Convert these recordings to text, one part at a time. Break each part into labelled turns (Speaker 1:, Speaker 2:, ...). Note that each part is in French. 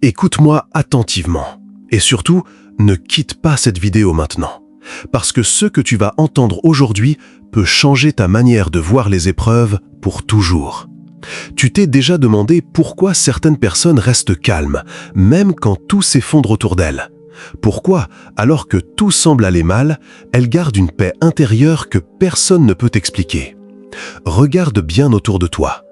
Speaker 1: Écoute-moi attentivement. Et surtout, ne quitte pas cette vidéo maintenant. Parce que ce que tu vas entendre aujourd'hui peut changer ta manière de voir les épreuves pour toujours. Tu t'es déjà demandé pourquoi certaines personnes restent calmes, même quand tout s'effondre autour d'elles. Pourquoi, alors que tout semble aller mal, elles gardent une paix intérieure que personne ne peut expliquer. Regarde bien autour de toi.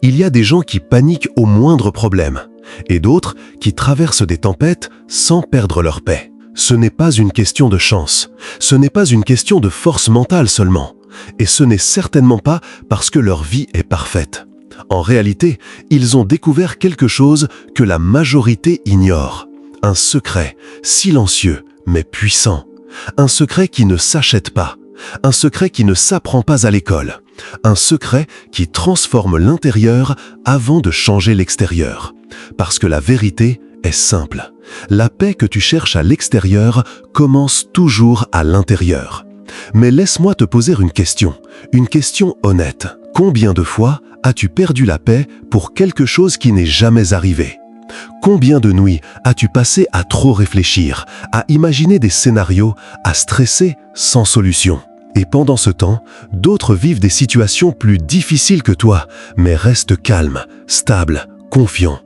Speaker 1: Il y a des gens qui paniquent au moindre problème, et d'autres qui traversent des tempêtes sans perdre leur paix. Ce n'est pas une question de chance, ce n'est pas une question de force mentale seulement, et ce n'est certainement pas parce que leur vie est parfaite. En réalité, ils ont découvert quelque chose que la majorité ignore. Un secret, silencieux mais puissant. Un secret qui ne s'achète pas. Un secret qui ne s'apprend pas à l'école. Un secret qui transforme l'intérieur avant de changer l'extérieur. Parce que la vérité est simple. La paix que tu cherches à l'extérieur commence toujours à l'intérieur. Mais laisse-moi te poser une question honnête. Combien de fois as-tu perdu la paix pour quelque chose qui n'est jamais arrivé? Combien de nuits as-tu passé à trop réfléchir, à imaginer des scénarios, à stresser sans solution? Et pendant ce temps, d'autres vivent des situations plus difficiles que toi, mais restent calmes, stables, confiants.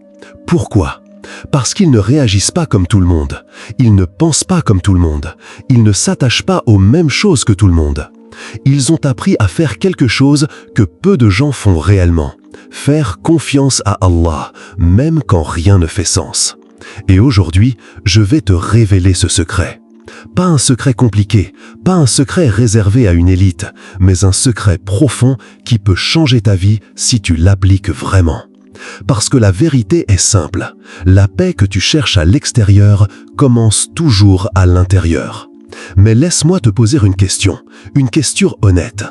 Speaker 1: Pourquoi? Parce qu'ils ne réagissent pas comme tout le monde. Ils ne pensent pas comme tout le monde. Ils ne s'attachent pas aux mêmes choses que tout le monde. Ils ont appris à faire quelque chose que peu de gens font réellement. Faire confiance à Allah, même quand rien ne fait sens. Et aujourd'hui, je vais te révéler ce secret. Pas un secret compliqué, pas un secret réservé à une élite, mais un secret profond qui peut changer ta vie si tu l'appliques vraiment. Parce que la vérité est simple. La paix que tu cherches à l'extérieur commence toujours à l'intérieur. Mais laisse-moi te poser une question honnête.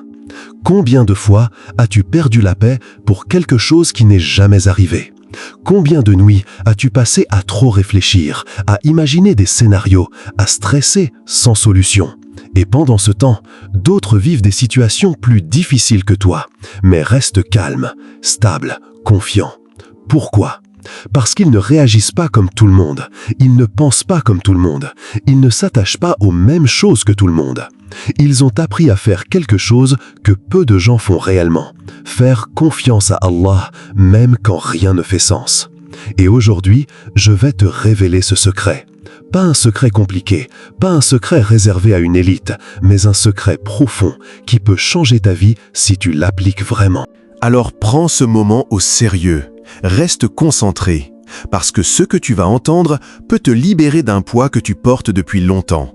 Speaker 1: Combien de fois as-tu perdu la paix pour quelque chose qui n'est jamais arrivé? Combien de nuits as-tu passé à trop réfléchir, à imaginer des scénarios, à stresser sans solution? Et pendant ce temps, d'autres vivent des situations plus difficiles que toi, mais restent calmes, stables, confiants. Pourquoi? Parce qu'ils ne réagissent pas comme tout le monde, ils ne pensent pas comme tout le monde, ils ne s'attachent pas aux mêmes choses que tout le monde. Ils ont appris à faire quelque chose que peu de gens font réellement, faire confiance à Allah, même quand rien ne fait sens. Et aujourd'hui, je vais te révéler ce secret. Pas un secret compliqué, pas un secret réservé à une élite, mais un secret profond qui peut changer ta vie si tu l'appliques vraiment.
Speaker 2: Alors prends ce moment au sérieux. Reste concentré, parce que ce que tu vas entendre peut te libérer d'un poids que tu portes depuis longtemps.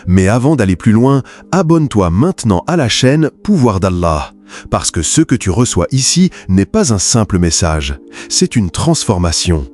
Speaker 2: Mais avant d'aller plus loin, abonne-toi maintenant à la chaîne Pouvoir d'Allah, parce que ce que tu reçois ici n'est pas un simple message, c'est une transformation.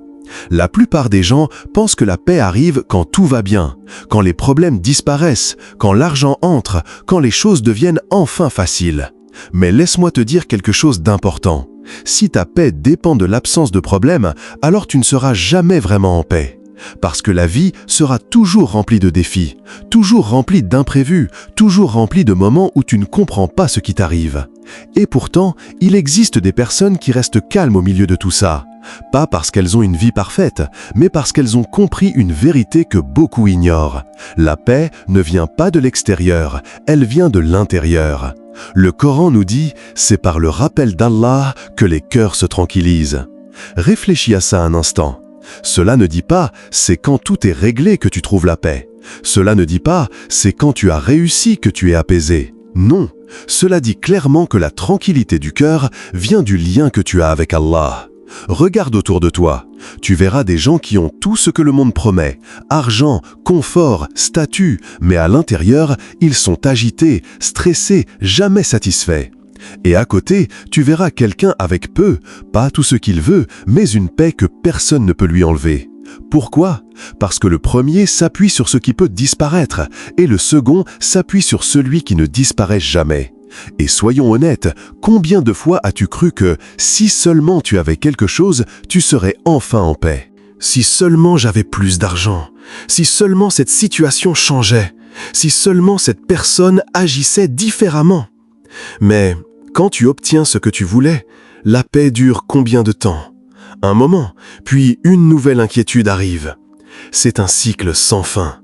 Speaker 2: La plupart des gens pensent que la paix arrive quand tout va bien, quand les problèmes disparaissent, quand l'argent entre, quand les choses deviennent enfin faciles. Mais laisse-moi te dire quelque chose d'important. Si ta paix dépend de l'absence de problème, alors tu ne seras jamais vraiment en paix. Parce que la vie sera toujours remplie de défis, toujours remplie d'imprévus, toujours remplie de moments où tu ne comprends pas ce qui t'arrive. Et pourtant, il existe des personnes qui restent calmes au milieu de tout ça. Pas parce qu'elles ont une vie parfaite, mais parce qu'elles ont compris une vérité que beaucoup ignorent. La paix ne vient pas de l'extérieur, elle vient de l'intérieur. Le Coran nous dit, c'est par le rappel d'Allah que les cœurs se tranquillisent. Réfléchis à ça un instant. Cela ne dit pas, c'est quand tout est réglé que tu trouves la paix. Cela ne dit pas, c'est quand tu as réussi que tu es apaisé. Non, cela dit clairement que la tranquillité du cœur vient du lien que tu as avec Allah. Regarde autour de toi. Tu verras des gens qui ont tout ce que le monde promet. Argent, confort, statut. Mais à l'intérieur, ils sont agités, stressés, jamais satisfaits. Et à côté, tu verras quelqu'un avec peu, pas tout ce qu'il veut, mais une paix que personne ne peut lui enlever. Pourquoi? Parce que le premier s'appuie sur ce qui peut disparaître, et le second s'appuie sur celui qui ne disparaît jamais. Et soyons honnêtes, combien de fois as-tu cru que, si seulement tu avais quelque chose, tu serais enfin en paix? Si seulement j'avais plus d'argent, si seulement cette situation changeait, si seulement cette personne agissait différemment. Mais quand tu obtiens ce que tu voulais, la paix dure combien de temps?
Speaker 1: un moment, puis une nouvelle inquiétude arrive. C'est un cycle sans fin,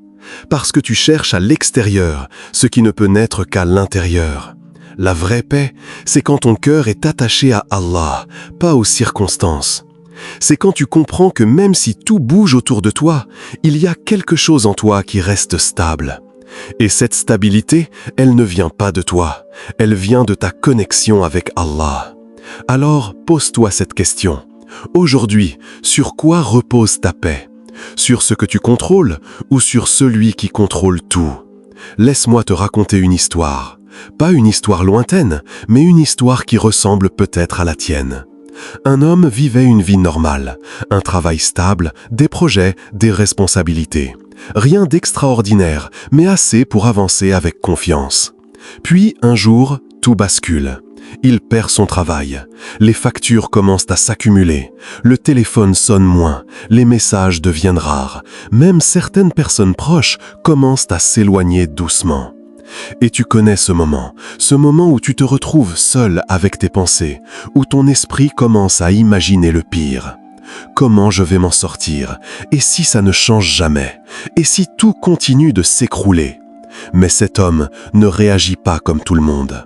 Speaker 1: parce que tu cherches à l'extérieur ce qui ne peut naître qu'à l'intérieur. La vraie paix, c'est quand ton cœur est attaché à Allah, pas aux circonstances. C'est quand tu comprends que même si tout bouge autour de toi, il y a quelque chose en toi qui reste stable. Et cette stabilité, elle ne vient pas de toi, elle vient de ta connexion avec Allah. Alors, pose-toi cette question. Aujourd'hui, sur quoi repose ta paix? Sur ce que tu contrôles ou sur celui qui contrôle tout? Laisse-moi te raconter une histoire. Pas une histoire lointaine, mais une histoire qui ressemble peut-être à la tienne. Un homme vivait une vie normale, un travail stable, des projets, des responsabilités. Rien d'extraordinaire, mais assez pour avancer avec confiance. Puis, un jour, tout bascule. Il perd son travail. Les factures commencent à s'accumuler. Le téléphone sonne moins. Les messages deviennent rares. Même certaines personnes proches commencent à s'éloigner doucement. Et tu connais ce moment où tu te retrouves seul avec tes pensées, où ton esprit commence à imaginer le pire. Comment je vais m'en sortir? Et si ça ne change jamais? Et si tout continue de s'écrouler? Mais cet homme ne réagit pas comme tout le monde.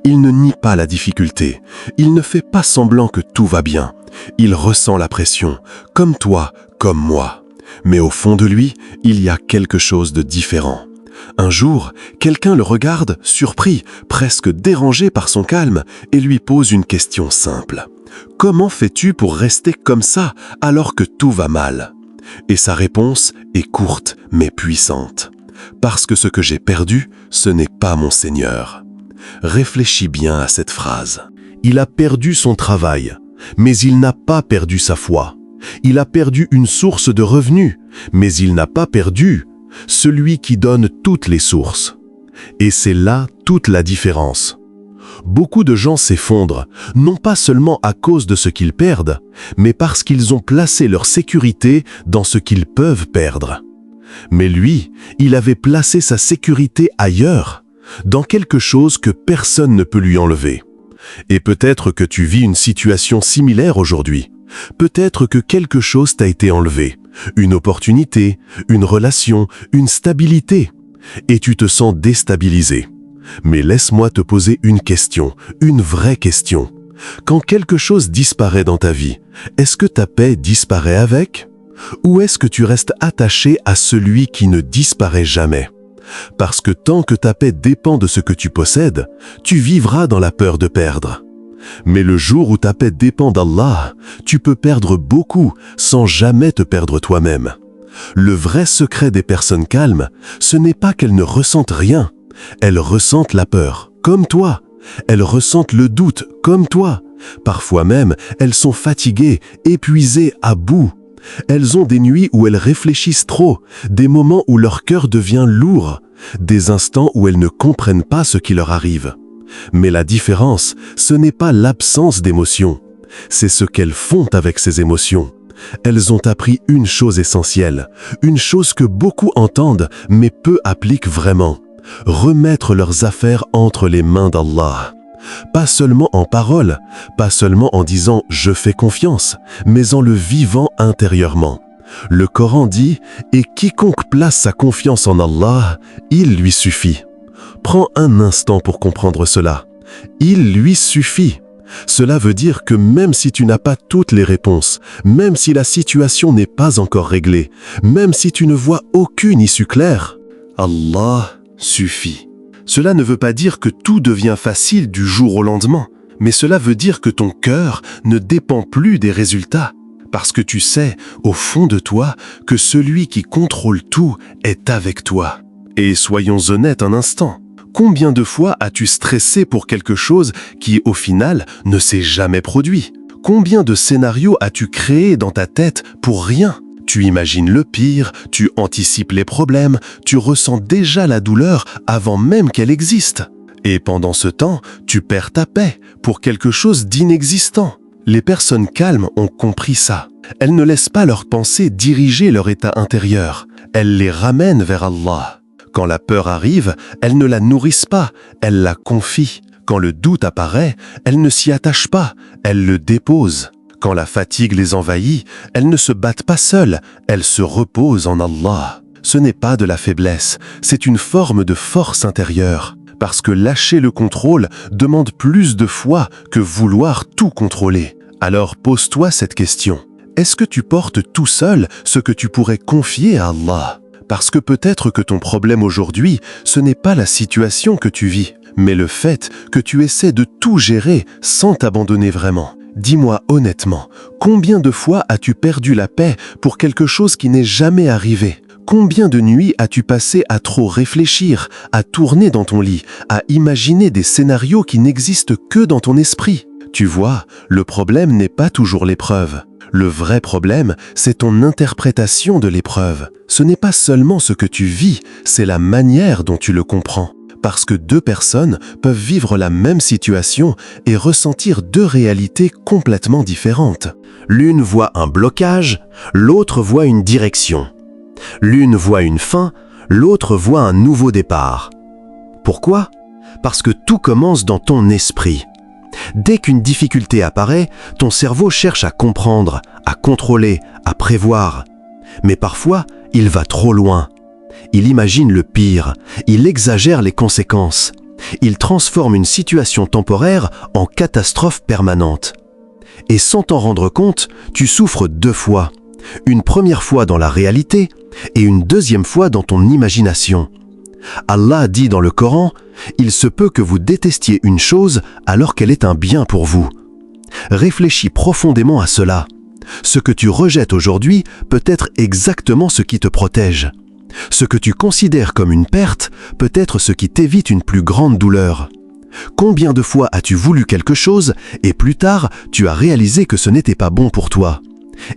Speaker 1: Il ne nie pas la difficulté. Il ne fait pas semblant que tout va bien. Il ressent la pression, comme toi, comme moi. Mais au fond de lui, il y a quelque chose de différent. Un jour, quelqu'un le regarde, surpris, presque dérangé par son calme, et lui pose une question simple. « Comment fais-tu pour rester comme ça alors que tout va mal ?» Et sa réponse est courte mais puissante. « Parce que ce que j'ai perdu, ce n'est pas mon Seigneur. » Réfléchis bien à cette phrase. Il a perdu son travail, mais il n'a pas perdu sa foi. Il a perdu une source de revenus, mais il n'a pas perdu celui qui donne toutes les sources. Et c'est là toute la différence. Beaucoup de gens s'effondrent, non pas seulement à cause de ce qu'ils perdent, mais parce qu'ils ont placé leur sécurité dans ce qu'ils peuvent perdre. Mais lui, il avait placé sa sécurité ailleurs, dans quelque chose que personne ne peut lui enlever. Et peut-être que tu vis une situation similaire aujourd'hui. Peut-être que quelque chose t'a été enlevé. Une opportunité, une relation, une stabilité. Et tu te sens déstabilisé. Mais laisse-moi te poser une question, une vraie question. Quand quelque chose disparaît dans ta vie, est-ce que ta paix disparaît avec? Ou est-ce que tu restes attaché à celui qui ne disparaît jamais? Parce que tant que ta paix dépend de ce que tu possèdes, tu vivras dans la peur de perdre. Mais le jour où ta paix dépend d'Allah, tu peux perdre beaucoup sans jamais te perdre toi-même. Le vrai secret des personnes calmes, ce n'est pas qu'elles ne ressentent rien. Elles ressentent la peur, comme toi. Elles ressentent le doute, comme toi. Parfois même, elles sont fatiguées, épuisées, à bout. Elles ont des nuits où elles réfléchissent trop, des moments où leur cœur devient lourd, des instants où elles ne comprennent pas ce qui leur arrive. Mais la différence, ce n'est pas l'absence d'émotions, c'est ce qu'elles font avec ces émotions. Elles ont appris une chose essentielle, une chose que beaucoup entendent mais peu appliquent vraiment. Remettre leurs affaires entre les mains d'Allah. Pas seulement en parole, pas seulement en disant « je fais confiance », mais en le vivant intérieurement. Le Coran dit « et quiconque place sa confiance en Allah, il lui suffit ». Prends un instant pour comprendre cela. Il lui suffit. Cela veut dire que même si tu n'as pas toutes les réponses, même si la situation n'est pas encore réglée, même si tu ne vois aucune issue claire, Allah suffit. Cela ne veut pas dire que tout devient facile du jour au lendemain, mais cela veut dire que ton cœur ne dépend plus des résultats, parce que tu sais, au fond de toi, que celui qui contrôle tout est avec toi. Et soyons honnêtes un instant. Combien de fois as-tu stressé pour quelque chose qui, au final, ne s'est jamais produit? Combien de scénarios as-tu créés dans ta tête pour rien? Tu imagines le pire, tu anticipes les problèmes, tu ressens déjà la douleur avant même qu'elle existe. Et pendant ce temps, tu perds ta paix pour quelque chose d'inexistant. Les personnes calmes ont compris ça. Elles ne laissent pas leurs pensées diriger leur état intérieur. Elles les ramènent vers Allah. Quand la peur arrive, elles ne la nourrissent pas, elles la confient. Quand le doute apparaît, elles ne s'y attachent pas, elles le déposent. Quand la fatigue les envahit, elles ne se battent pas seules, elles se reposent en Allah. Ce n'est pas de la faiblesse, c'est une forme de force intérieure. Parce que lâcher le contrôle demande plus de foi que vouloir tout contrôler. Alors pose-toi cette question. Est-ce que tu portes tout seul ce que tu pourrais confier à Allah? Parce que peut-être que ton problème aujourd'hui, ce n'est pas la situation que tu vis, mais le fait que tu essaies de tout gérer sans t'abandonner vraiment. Dis-moi honnêtement, combien de fois as-tu perdu la paix pour quelque chose qui n'est jamais arrivé? Combien de nuits as-tu passé à trop réfléchir, à tourner dans ton lit, à imaginer des scénarios qui n'existent que dans ton esprit? Tu vois, le problème n'est pas toujours l'épreuve. Le vrai problème, c'est ton interprétation de l'épreuve. Ce n'est pas seulement ce que tu vis, c'est la manière dont tu le comprends. Parce que deux personnes peuvent vivre la même situation et ressentir deux réalités complètement différentes.
Speaker 2: L'une voit un blocage, l'autre voit une direction. L'une voit une fin, l'autre voit un nouveau départ. Pourquoi? Parce que tout commence dans ton esprit. Dès qu'une difficulté apparaît, ton cerveau cherche à comprendre, à contrôler, à prévoir. Mais parfois, il va trop loin. Il imagine le pire, il exagère les conséquences. Il transforme une situation temporaire en catastrophe permanente. Et sans t'en rendre compte, tu souffres deux fois. Une première fois dans la réalité et une deuxième fois dans ton imagination. Allah dit dans le Coran, « Il se peut que vous détestiez une chose alors qu'elle est un bien pour vous. » Réfléchis profondément à cela. Ce que tu rejettes aujourd'hui peut être exactement ce qui te protège. Ce que tu considères comme une perte peut être ce qui t'évite une plus grande douleur. Combien de fois as-tu voulu quelque chose et plus tard, tu as réalisé que ce n'était pas bon pour toi?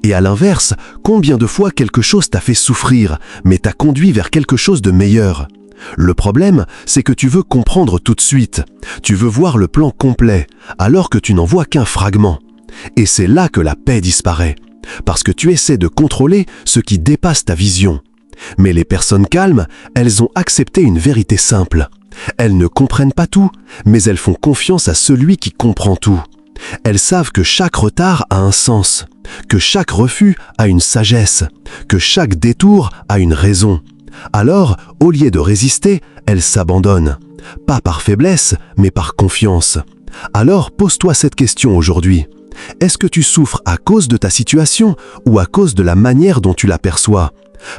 Speaker 2: Et à l'inverse, combien de fois quelque chose t'a fait souffrir, mais t'a conduit vers quelque chose de meilleur? Le problème, c'est que tu veux comprendre tout de suite. Tu veux voir le plan complet, alors que tu n'en vois qu'un fragment. Et c'est là que la paix disparaît, parce que tu essaies de contrôler ce qui dépasse ta vision. Mais les personnes calmes, elles ont accepté une vérité simple. Elles ne comprennent pas tout, mais elles font confiance à celui qui comprend tout. Elles savent que chaque retard a un sens, que chaque refus a une sagesse, que chaque détour a une raison. Alors, au lieu de résister, elles s'abandonnent. Pas par faiblesse, mais par confiance. Alors, pose-toi cette question aujourd'hui. Est-ce que tu souffres à cause de ta situation ou à cause de la manière dont tu la perçois?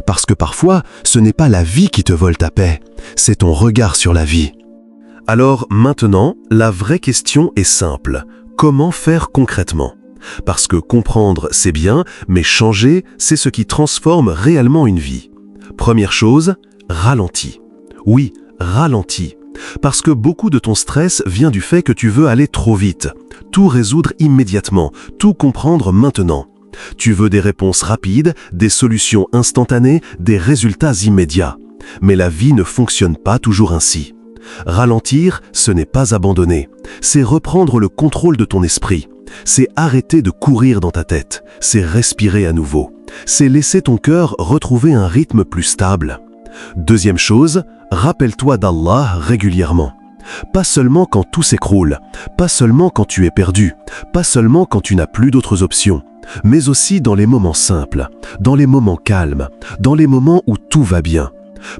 Speaker 2: Parce que parfois, ce n'est pas la vie qui te vole ta paix, c'est ton regard sur la vie.
Speaker 1: Alors maintenant, la vraie question est simple. Comment faire concrètement? Parce que comprendre, c'est bien, mais changer, c'est ce qui transforme réellement une vie. Première chose, ralentis. Oui, ralentis. Parce que beaucoup de ton stress vient du fait que tu veux aller trop vite, tout résoudre immédiatement, tout comprendre maintenant. Tu veux des réponses rapides, des solutions instantanées, des résultats immédiats. Mais la vie ne fonctionne pas toujours ainsi. Ralentir, ce n'est pas abandonner. C'est reprendre le contrôle de ton esprit. C'est arrêter de courir dans ta tête. C'est respirer à nouveau. C'est laisser ton cœur retrouver un rythme plus stable. Deuxième chose, rappelle-toi d'Allah régulièrement. Pas seulement quand tout s'écroule, pas seulement quand tu es perdu, pas seulement quand tu n'as plus d'autres options, mais aussi dans les moments simples, dans les moments calmes, dans les moments où tout va bien.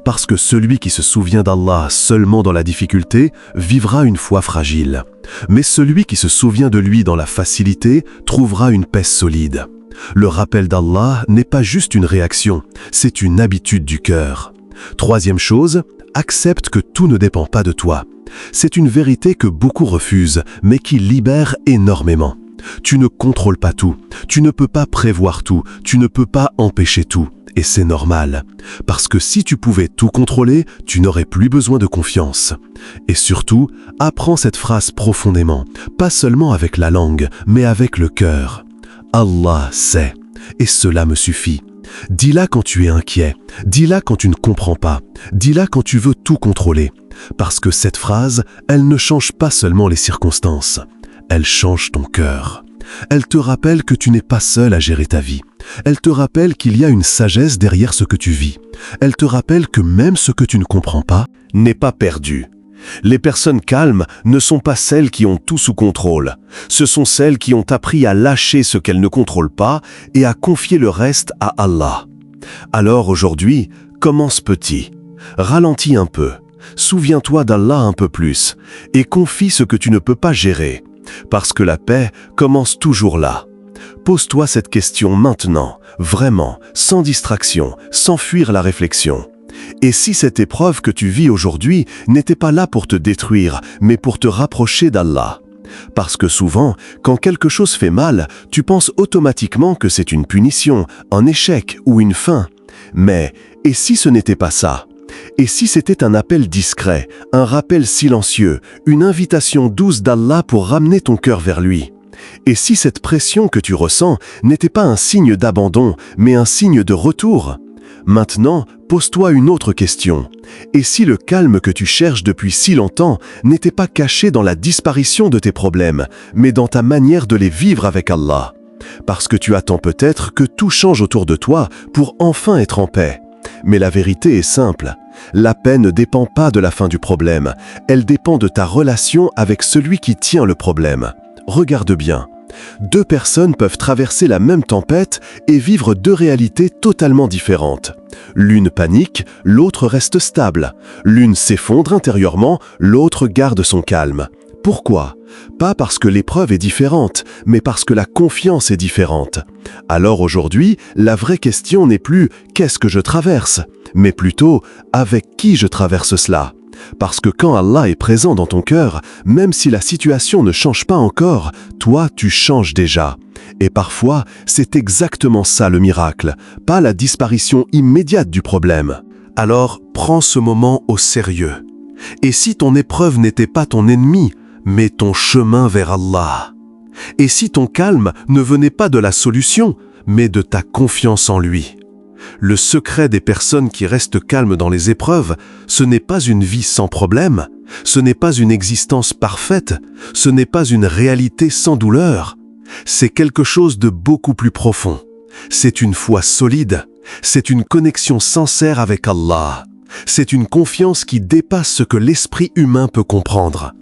Speaker 1: Parce que celui qui se souvient d'Allah seulement dans la difficulté vivra une foi fragile. Mais celui qui se souvient de lui dans la facilité trouvera une paix solide. Le rappel d'Allah n'est pas juste une réaction, c'est une habitude du cœur. Troisième chose, accepte que tout ne dépend pas de toi. C'est une vérité que beaucoup refusent, mais qui libère énormément. Tu ne contrôles pas tout, tu ne peux pas prévoir tout, tu ne peux pas empêcher tout. Et c'est normal, parce que si tu pouvais tout contrôler, tu n'aurais plus besoin de confiance. Et surtout, apprends cette phrase profondément, pas seulement avec la langue, mais avec le cœur. Allah sait, et cela me suffit. Dis-la quand tu es inquiet, dis-la quand tu ne comprends pas, dis-la quand tu veux tout contrôler. Parce que cette phrase, elle ne change pas seulement les circonstances, elle change ton cœur. Elle te rappelle que tu n'es pas seul à gérer ta vie. Elle te rappelle qu'il y a une sagesse derrière ce que tu vis. Elle te rappelle que même ce que tu ne comprends pas n'est pas perdu.
Speaker 2: Les personnes calmes ne sont pas celles qui ont tout sous contrôle. Ce sont celles qui ont appris à lâcher ce qu'elles ne contrôlent pas et à confier le reste à Allah. Alors aujourd'hui, commence petit. Ralentis un peu. Souviens-toi d'Allah un peu plus et confie ce que tu ne peux pas gérer. Parce que la paix commence toujours là. Pose-toi cette question maintenant, vraiment, sans distraction, sans fuir la réflexion. Et si cette épreuve que tu vis aujourd'hui n'était pas là pour te détruire, mais pour te rapprocher d'Allah? Parce que souvent, quand quelque chose fait mal, tu penses automatiquement que c'est une punition, un échec ou une fin. Mais, et si ce n'était pas ça? Et si c'était un appel discret, un rappel silencieux, une invitation douce d'Allah pour ramener ton cœur vers lui? Et si cette pression que tu ressens n'était pas un signe d'abandon, mais un signe de retour? Maintenant, pose-toi une autre question. Et si le calme que tu cherches depuis si longtemps n'était pas caché dans la disparition de tes problèmes, mais dans ta manière de les vivre avec Allah? Parce que tu attends peut-être que tout change autour de toi pour enfin être en paix. Mais la vérité est simple. La paix ne dépend pas de la fin du problème. Elle dépend de ta relation avec celui qui tient le problème. Regarde bien. Deux personnes peuvent traverser la même tempête et vivre deux réalités totalement différentes. L'une panique, l'autre reste stable. L'une s'effondre intérieurement, l'autre garde son calme. Pourquoi? Pas parce que l'épreuve est différente, mais parce que la confiance est différente. Alors aujourd'hui, la vraie question n'est plus « qu'est-ce que je traverse ?», mais plutôt « avec qui je traverse cela ?» Parce que quand Allah est présent dans ton cœur, même si la situation ne change pas encore, toi, tu changes déjà. Et parfois, c'est exactement ça le miracle, pas la disparition immédiate du problème. Alors, prends ce moment au sérieux. Et si ton épreuve n'était pas ton ennemi, mais ton chemin vers Allah? Et si ton calme ne venait pas de la solution, mais de ta confiance en lui? Le secret des personnes qui restent calmes dans les épreuves, ce n'est pas une vie sans problème, ce n'est pas une existence parfaite, ce n'est pas une réalité sans douleur. C'est quelque chose de beaucoup plus profond. C'est une foi solide, c'est une connexion sincère avec Allah. C'est une confiance qui dépasse ce que l'esprit humain peut comprendre.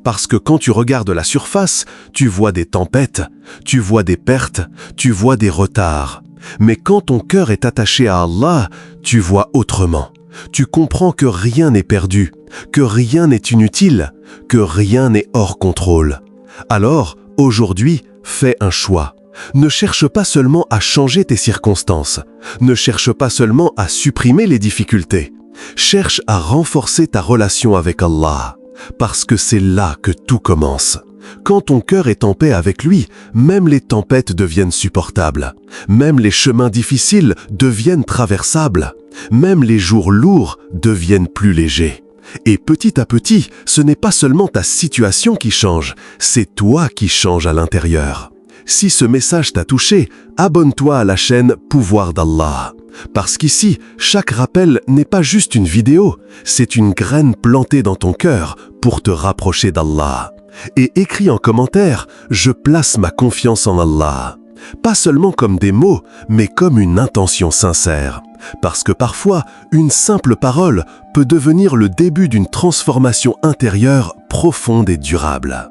Speaker 2: Parce que quand tu regardes la surface, tu vois des tempêtes, tu vois des pertes, tu vois des retards. Mais quand ton cœur est attaché à Allah, tu vois autrement. Tu comprends que rien n'est perdu, que rien n'est inutile, que rien n'est hors contrôle. Alors, aujourd'hui, fais un choix. Ne cherche pas seulement à changer tes circonstances. Ne cherche pas seulement à supprimer les difficultés. Cherche à renforcer ta relation avec Allah. Parce que c'est là que tout commence. Quand ton cœur est en paix avec lui, même les tempêtes deviennent supportables. Même les chemins difficiles deviennent traversables. Même les jours lourds deviennent plus légers. Et petit à petit, ce n'est pas seulement ta situation qui change, c'est toi qui changes à l'intérieur. Si ce message t'a touché, abonne-toi à la chaîne Pouvoir d'Allah. Parce qu'ici, chaque rappel n'est pas juste une vidéo, c'est une graine plantée dans ton cœur pour te rapprocher d'Allah. Et écris en commentaire « Je place ma confiance en Allah ». Pas seulement comme des mots, mais comme une intention sincère. Parce que parfois, une simple parole peut devenir le début d'une transformation intérieure profonde et durable.